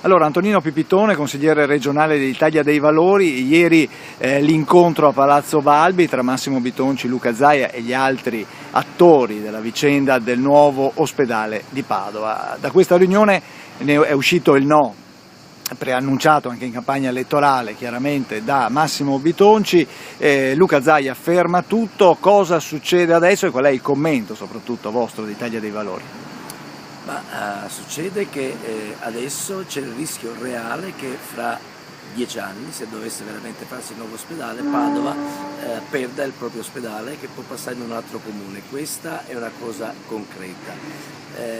Allora, Antonino Pipitone, consigliere regionale dell'Italia dei Valori, ieri l'incontro a Palazzo Balbi tra Massimo Bitonci, Luca Zaia e gli altri attori della vicenda del nuovo ospedale di Padova. Da questa riunione è uscito il no, preannunciato anche in campagna elettorale chiaramente da Massimo Bitonci. Luca Zaia ferma tutto. Cosa succede adesso e qual è il commento soprattutto vostro di Italia dei Valori? Succede che adesso c'è il rischio reale che fra 10 anni, se dovesse veramente farsi il nuovo ospedale, Padova perda il proprio ospedale che può passare in un altro comune. Questa è una cosa concreta.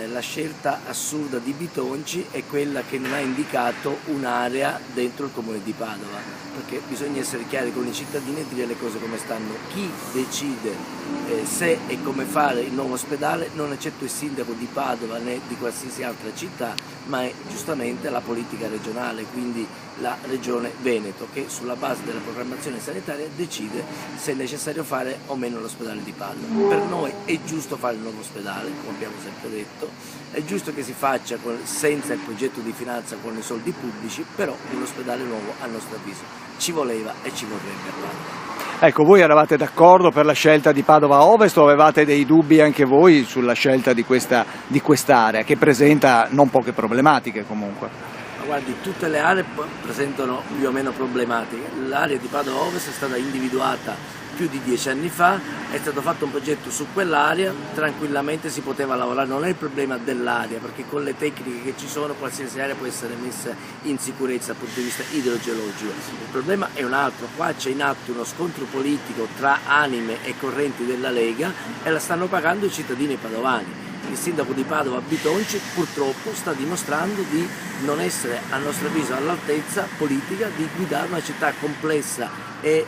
La scelta assurda di Bitonci è quella che non ha indicato un'area dentro il comune di Padova, perché bisogna essere chiari con i cittadini e dire le cose come stanno. Chi decide se e come fare il nuovo ospedale non è certo il sindaco di Padova né di qualsiasi altra città, ma è giustamente la politica regionale, quindi la regione Veneto, che sulla base della programmazione sanitaria decide se è necessario fare o meno l'ospedale di Padova. Per noi è giusto fare il nuovo ospedale, come abbiamo sempre detto, è giusto che si faccia senza il progetto di finanza con i soldi pubblici, però un ospedale nuovo a nostro avviso ci voleva e ci vorrebbe a Padova. Ecco, voi eravate d'accordo per la scelta di Padova Ovest o avevate dei dubbi anche voi sulla scelta di quest'area che presenta non poche problematiche comunque? Guardi, tutte le aree presentano più o meno problematiche. L'area di Padova Ovest è stata individuata più di 10 anni fa, è stato fatto un progetto su quell'area, tranquillamente si poteva lavorare, non è il problema dell'area, perché con le tecniche che ci sono qualsiasi area può essere messa in sicurezza dal punto di vista idrogeologico. Il problema è un altro, qua c'è in atto uno scontro politico tra anime e correnti della Lega e la stanno pagando i cittadini padovani. Il sindaco di Padova, Bitonci, purtroppo sta dimostrando di non essere, a nostro avviso, all'altezza politica di guidare una città complessa e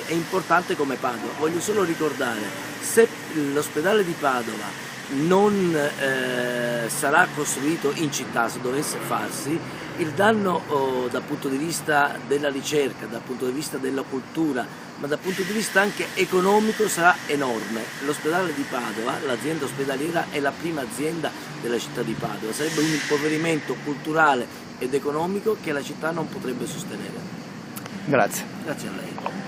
importante come Padova. Voglio solo ricordare, se l'ospedale di Padova non sarà costruito in città, se dovesse farsi, il danno dal punto di vista della ricerca, dal punto di vista della cultura, ma dal punto di vista anche economico sarà enorme. L'ospedale di Padova, l'azienda ospedaliera, è la prima azienda della città di Padova, sarebbe un impoverimento culturale ed economico che la città non potrebbe sostenere. Grazie. Grazie a lei.